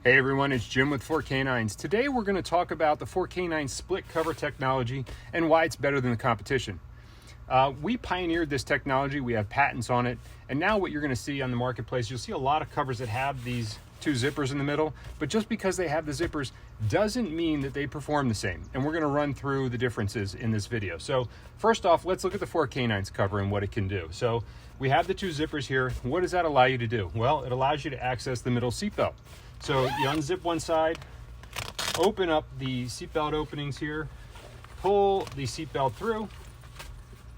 Hey everyone, it's Jim with 4K9s. Today we're going to talk about the 4K9 split cover technology and why it's better than the competition. We pioneered this technology, we have patents on it, and now what you're going to see on the marketplace, you'll see a lot of covers that have these two zippers in the middle, but just because they have the zippers doesn't mean that they perform the same. And we're going to run through the differences in this video. So first off, let's look at the 4K9s cover and what it can do. So we have the two zippers here. What does that allow you to do? Well, it allows you to access the middle seatbelt. So you unzip one side, open up the seatbelt openings here, pull the seatbelt through,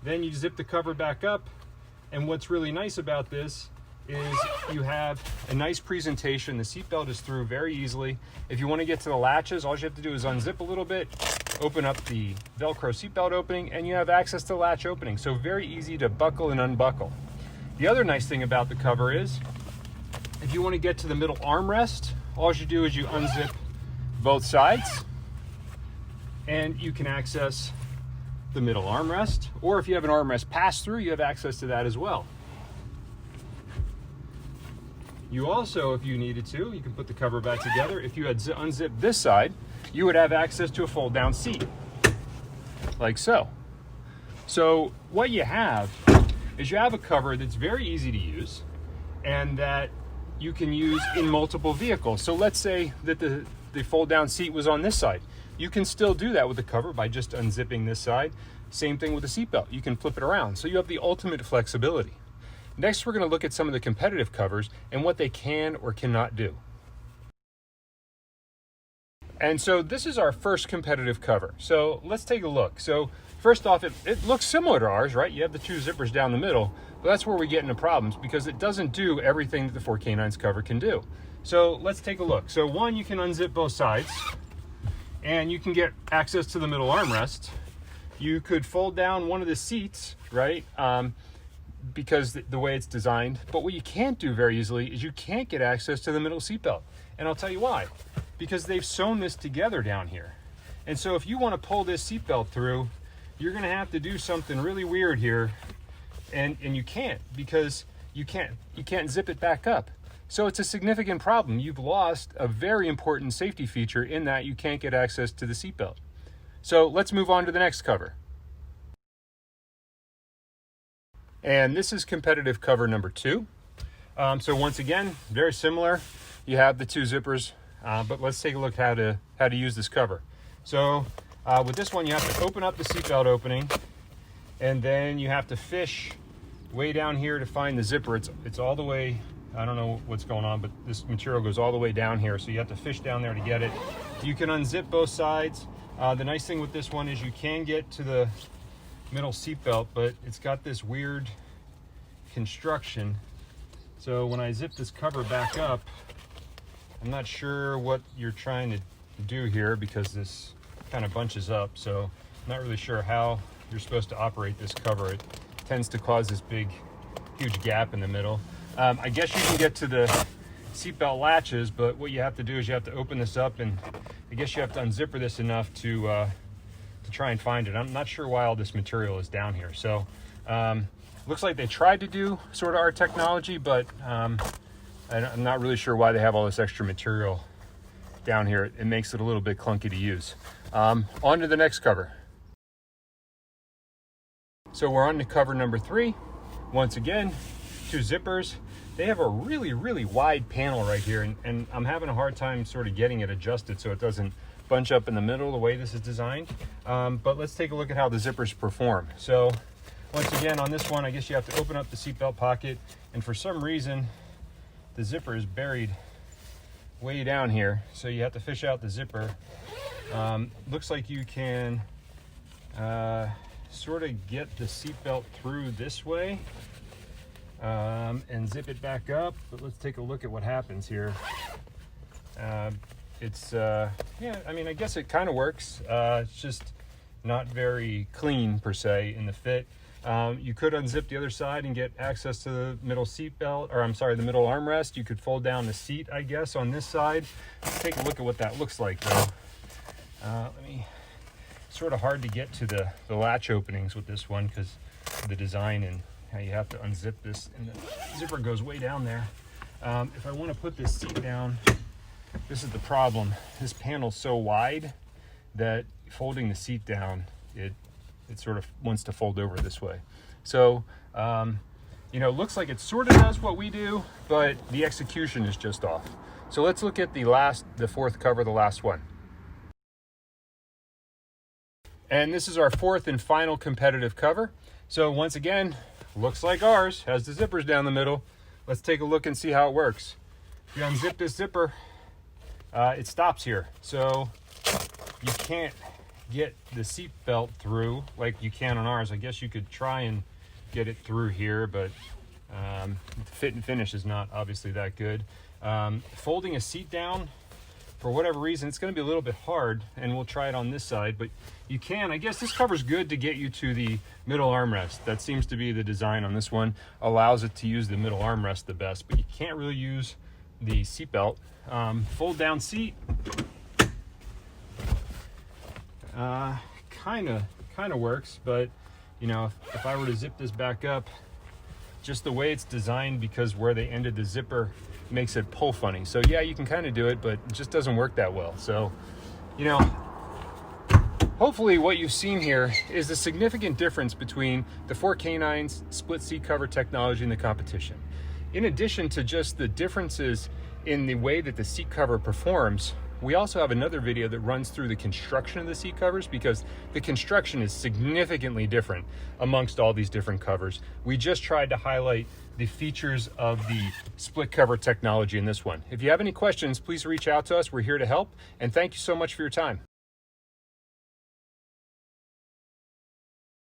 then you zip the cover back up. And what's really nice about this is you have a nice presentation. The seatbelt is through very easily. If you want to get to the latches, all you have to do is unzip a little bit, open up the Velcro seatbelt opening, and you have access to the latch opening. So very easy to buckle and unbuckle. The other nice thing about the cover is, if you want to get to the middle armrest, all you do is you unzip both sides and you can access the middle armrest, or if you have an armrest pass through, you have access to that as well. You also, if you needed to, you can put the cover back together. If you had unzipped this side, you would have access to a fold down seat, like so. So what you have is you have a cover that's very easy to use and that you can use in multiple vehicles. So let's say that the fold down seat was on this side. You can still do that with the cover by just unzipping this side. Same thing with the seatbelt. You can flip it around. So you have the ultimate flexibility. Next, we're going to look at some of the competitive covers and what they can or cannot do. And so this is our first competitive cover. So let's take a look. So first off, it looks similar to ours, right? You have the two zippers down the middle, but that's where we get into problems because it doesn't do everything that the 4K9's cover can do. So let's take a look. So one, you can unzip both sides and you can get access to the middle armrest. You could fold down one of the seats, right? Because the way it's designed. But what you can't do very easily is you can't get access to the middle seatbelt. And I'll tell you why. Because they've sewn this together down here. And so if you want to pull this seatbelt through, you're going to have to do something really weird here. And you can't, because you can't zip it back up. So it's a significant problem. You've lost a very important safety feature in that you can't get access to the seatbelt. So let's move on to the next cover. And this is competitive cover number 2. So once again, very similar. You have the two zippers, but let's take a look how to use this cover. So with this one, you have to open up the seatbelt opening, and then you have to fish way down here to find the zipper. It's all the way, I don't know what's going on, but this material goes all the way down here, so you have to fish down there to get it. You can unzip both sides. The nice thing with this one is you can get to the middle seatbelt, but it's got this weird construction. So when I zip this cover back up, I'm not sure what you're trying to do here because this kind of bunches up. So I'm not really sure how you're supposed to operate this cover. It tends to cause this big, huge gap in the middle. I guess you can get to the seatbelt latches, but what you have to do is you have to open this up, and I guess you have to unzipper this enough to try and find it. I'm not sure why all this material is down here. So looks like they tried to do sort of our technology, but I'm not really sure why they have all this extra material down here. It makes it a little bit clunky to use. On to the next cover. So we're on to cover number 3. Once again, two zippers. They have a really, really wide panel right here, and I'm having a hard time sort of getting it adjusted so it doesn't bunch up in the middle the way this is designed. But let's take a look at how the zippers perform. So once again, on this one, I guess you have to open up the seatbelt pocket, and for some reason, the zipper is buried way down here. So you have to fish out the zipper. Looks like you can sort of get the seatbelt through this way and zip it back up, but let's take a look at what happens here. Yeah, I mean, I guess it kind of works. It's just not very clean per se in the fit. You could unzip the other side and get access to the middle seatbelt, or I'm sorry, the middle armrest. You could fold down the seat, I guess, on this side. Let's take a look at what that looks like, though. Sort of hard to get to the latch openings with this one because of the design and how you have to unzip this, and the zipper goes way down there. If I want to put this seat down, this is the problem. This panel's so wide that folding the seat down, it sort of wants to fold over this way. So, you know, it looks like it sort of does what we do, but the execution is just off. So let's look at the fourth cover, the last one. And this is our fourth and final competitive cover. So once again, looks like ours, has the zippers down the middle. Let's take a look and see how it works. If you unzip this zipper, it stops here. So you can't get the seat belt through like you can on ours. I guess you could try and get it through here, but the fit and finish is not obviously that good. Folding a seat down, for whatever reason, it's going to be a little bit hard, and we'll try it on this side, but you can. I guess this cover's good to get you to the middle armrest. That seems to be the design on this one, allows it to use the middle armrest the best, but you can't really use the seat belt. Fold down seat, kind of works, but you know, if I were to zip this back up, just the way it's designed, because where they ended the zipper makes it pull funny. So yeah, you can kind of do it, but it just doesn't work that well. So, you know, hopefully what you've seen here is the significant difference between the 4K9's split seat cover technology and the competition. In addition to just the differences in the way that the seat cover performs, we also have another video that runs through the construction of the seat covers, because the construction is significantly different amongst all these different covers. We just tried to highlight the features of the split cover technology in this one. If you have any questions, please reach out to us. We're here to help, and thank you so much for your time.